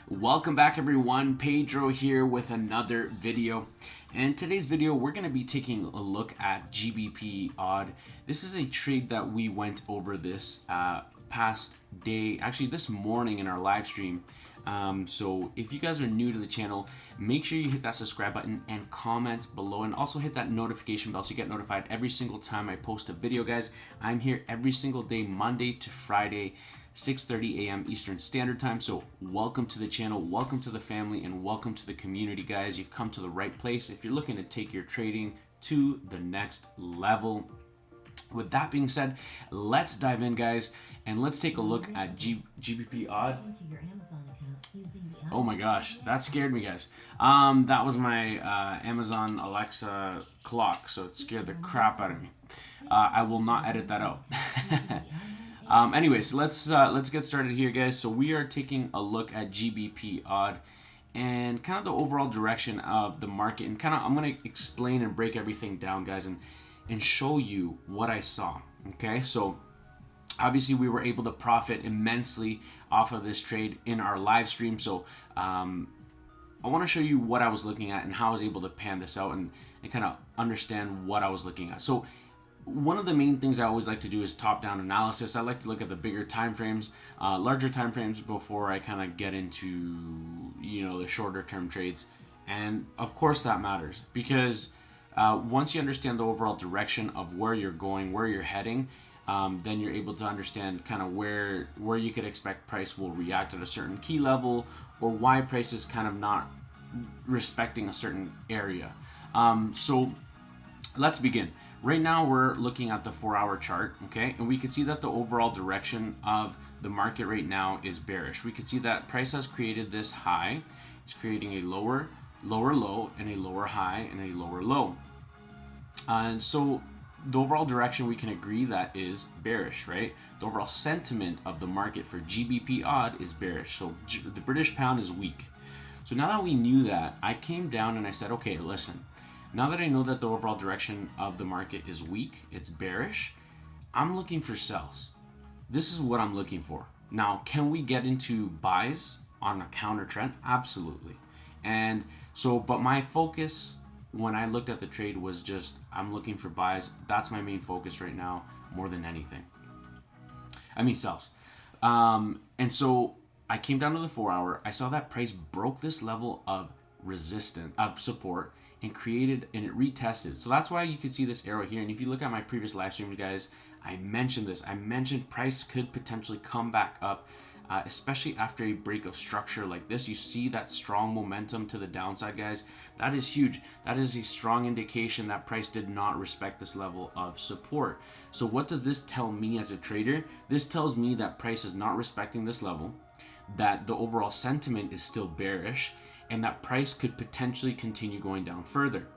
Welcome back everyone, Pedro here with another video. And today's video we're going to be taking a look at Gbpaud. This is a trade that we went over this past day, actually this morning in our live stream. So if you guys are new to the channel, make sure you hit that subscribe button and comment below, and also hit that notification bell so you get notified every single time I post a video, guys. I'm here every single day, Monday to Friday, 6:30 a.m. Eastern Standard Time. So welcome to the channel, welcome to the family, and welcome to the community, guys. You've come to the right place if you're looking to take your trading to the next level. With that being said, let's dive in, guys, and let's take a look at Gbpaud. Oh my gosh, that scared me, guys. That was my Amazon Alexa clock, so it scared the crap out of me. I will not edit that out. Anyways, let's get started here, guys. So we are taking a look at Gbpaud and kind of the overall direction of the market, and kind of I'm gonna explain and break everything down, guys, and show you what I saw. Okay, so obviously we were able to profit immensely off of this trade in our live stream. So I want to show you what I was looking at and how I was able to pan this out and kind of understand what I was looking at. So one of the main things I always like to do is top-down analysis. I like to look at the bigger time frames, larger time frames, before I kind of get into, you know, the shorter term trades. And of course that matters, because once you understand the overall direction of where you're going, where you're heading, then you're able to understand kind of where you could expect price will react at a certain key level, or why price is kind of not respecting a certain area. So let's begin. Right now we're looking at the 4-hour chart, okay, and we can see that the overall direction of the market right now is bearish. We can see that price has created this high. It's creating a lower low and a lower high and a lower low. And so the overall direction, we can agree that is bearish, right? The overall sentiment of the market for Gbpaud is bearish. So the British pound is weak. So now that we knew that, I came down and I said, okay, listen, now that I know that the overall direction of the market is weak, it's bearish, I'm looking for sells. This is what I'm looking for. Now, can we get into buys on a counter trend? Absolutely. And so, but my focus when I looked at the trade was just, I'm looking for buys. That's my main focus right now, more than anything. I mean, sells. And so I came down to the 4-hour. I saw that price broke this level of resistance, of support, and it retested. So that's why you can see this arrow here. And if you look at my previous live stream, guys, I mentioned this. I mentioned price could potentially come back up, especially after a break of structure like this. You see that strong momentum to the downside, guys. That is huge. That is a strong indication that price did not respect this level of support. So what does this tell me as a trader? This tells me that price is not respecting this level, that the overall sentiment is still bearish, and that price could potentially continue going down further.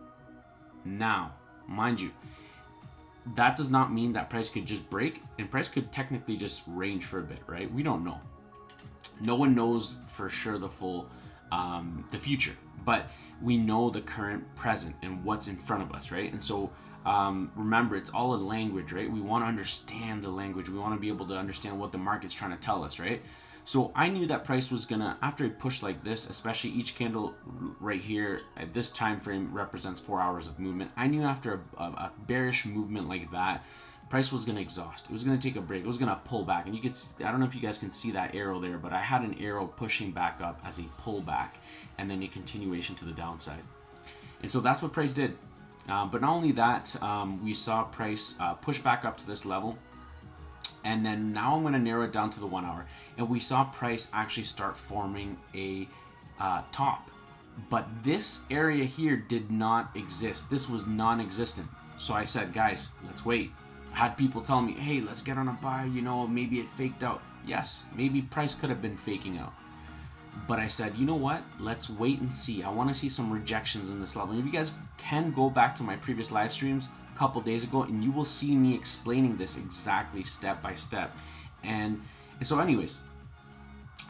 Now, mind you, that does not mean that price could just break, and price could technically just range for a bit, right? We don't know. No one knows for sure the full, the future, but we know the current present and what's in front of us, right? And so remember, it's all a language, right? We want to understand the language. We want to be able to understand what the market's trying to tell us, right? So I knew that price was gonna, after a push like this, especially each candle right here at this time frame represents 4 hours of movement. I knew after a bearish movement like that, price was gonna exhaust. It was gonna take a break. It was gonna pull back. And you could, I don't know if you guys can see that arrow there, but I had an arrow pushing back up as a pullback and then a continuation to the downside. And so that's what price did. But not only that, we saw price push back up to this level. And then now I'm going to narrow it down to the 1 hour. And we saw price actually start forming a top. But this area here did not exist. This was non-existent. So I said, guys, let's wait. I had people tell me, hey, let's get on a buy. You know, maybe it faked out. Yes, maybe price could have been faking out. But I said, you know what? Let's wait and see. I want to see some rejections in this level. And if you guys can go back to my previous live streams a couple days ago, and you will see me explaining this exactly step by step. And so anyways,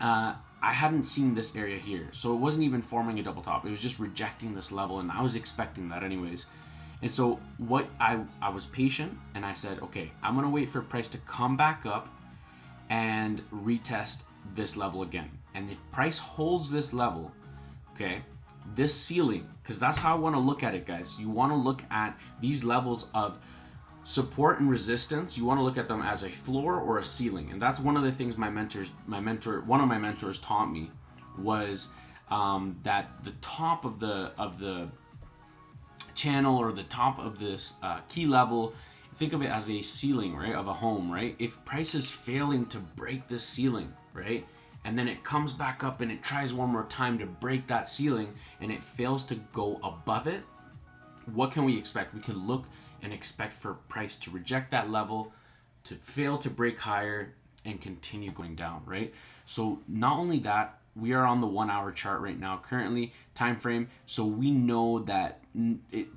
I hadn't seen this area here. So it wasn't even forming a double top. It was just rejecting this level, and I was expecting that anyways. And so what I was patient, and I said, okay, I'm going to wait for price to come back up and retest this level again. And if price holds this level, okay, this ceiling, because that's how I want to look at it, guys. You want to look at these levels of support and resistance. You want to look at them as a floor or a ceiling. And that's one of the things one of my mentors taught me was that the top of the channel, or the top of this key level, think of it as a ceiling, right, of a home, right? If price is failing to break this ceiling, right, and then it comes back up and it tries one more time to break that ceiling and it fails to go above it, what can we expect? We can look and expect for price to reject that level, to fail to break higher, and continue going down, right? So not only that, we are on the 1 hour chart right now, currently time frame. So we know that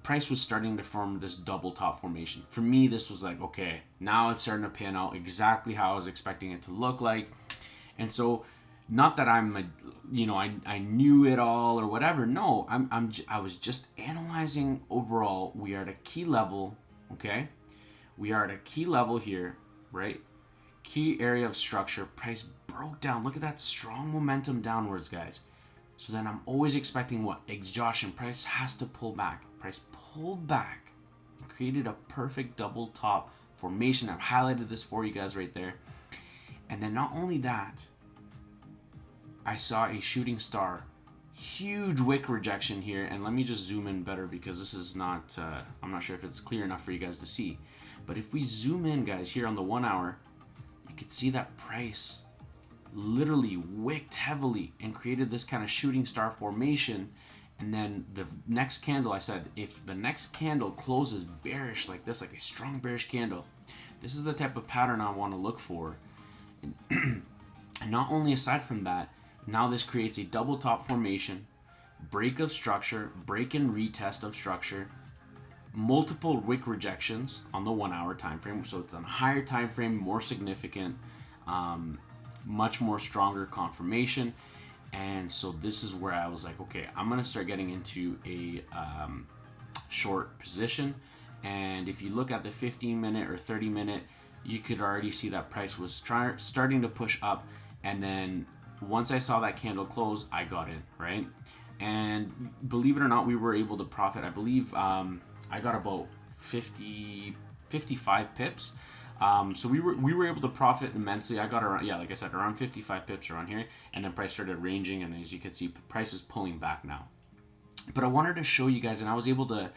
price was starting to form this double top formation. For me, this was like, okay, now it's starting to pan out exactly how I was expecting it to look like. And so, not that I'm I knew it all or whatever. No, I was just analyzing overall. We are at a key level, okay? We are at a key level here, right? Key area of structure. Price broke down. Look at that strong momentum downwards, guys. So then I'm always expecting what? Exhaustion. Price has to pull back. Price pulled back and created a perfect double top formation. I've highlighted this for you guys right there. And then not only that, I saw a shooting star. Huge wick rejection here. And let me just zoom in better because this is not, I'm not sure if it's clear enough for you guys to see. But if we zoom in, guys, here on the 1 hour, you could see that price literally wicked heavily and created this kind of shooting star formation. And then the next candle, I said, if the next candle closes bearish like this, like a strong bearish candle, this is the type of pattern I want to look for. And not only aside from that, now this creates a double top formation, break of structure, break and retest of structure, multiple wick rejections on the 1 hour time frame. So it's on a higher time frame, more significant, much more stronger confirmation. And so this is where I was like, okay, I'm gonna start getting into a short position. And if you look at the 15-minute or 30-minute, you could already see that price was starting to push up. And then once I saw that candle close, I got in, right? And believe it or not, we were able to profit. I believe I got about 55 pips. So we were able to profit immensely. I got around, yeah, like I said, around 55 pips around here, and then price started ranging, and as you can see, price is pulling back now. But I wanted to show you guys, and I was able to,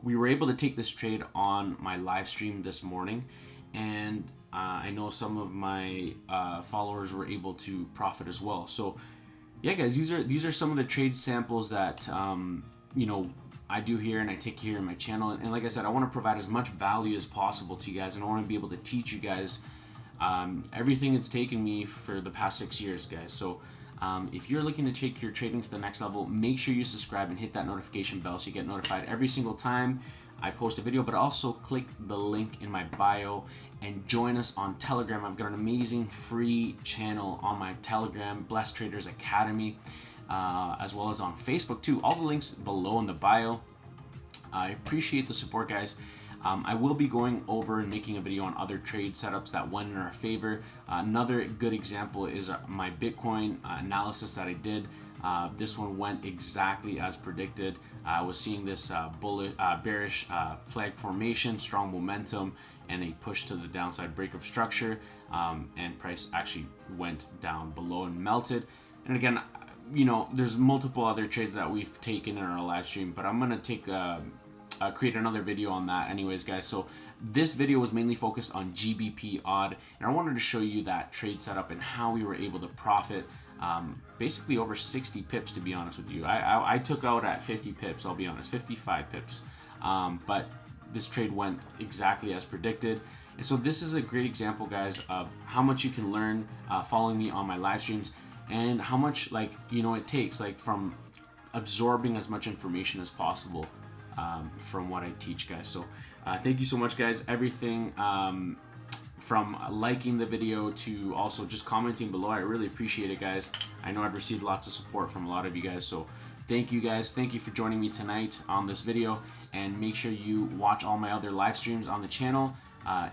we were able to take this trade on my live stream this morning, and I know some of my followers were able to profit as well. So yeah, guys, these are some of the trade samples that I do here and I take here in my channel. And like I said, I want to provide as much value as possible to you guys, and I want to be able to teach you guys everything it's taken me for the past 6 years, guys. So if you're looking to take your trading to the next level, make sure you subscribe and hit that notification bell so you get notified every single time I post a video. But also click the link in my bio and join us on Telegram. I've got an amazing free channel on my Telegram, Blessed Traders Academy, as well as on Facebook too. All the links below in the bio. I appreciate the support, guys. I will be going over and making a video on other trade setups that went in our favor. Another good example is my Bitcoin analysis that I did. This one went exactly as predicted. I was seeing this bearish flag formation, strong momentum, and a push to the downside, break of structure, and price actually went down below and melted. And again, there's multiple other trades that we've taken in our live stream, but I'm gonna create another video on that anyways, guys. So this video was mainly focused on Gbpaud, and I wanted to show you that trade setup and how we were able to profit basically over 60 pips, to be honest with you. I took out at 50 pips, I'll be honest, 55 pips, but this trade went exactly as predicted. And so this is a great example, guys, of how much you can learn following me on my live streams, and how much it takes from absorbing as much information as possible from what I teach, guys. So thank you so much, guys. Everything from liking the video to also just commenting below, I really appreciate it, guys. I know I've received lots of support from a lot of you guys, so thank you, guys. Thank you for joining me tonight on this video, and make sure you watch all my other live streams on the channel.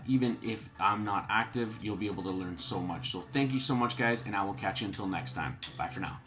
Even if I'm not active, you'll be able to learn so much. So thank you so much, guys, and I will catch you until next time. Bye for now.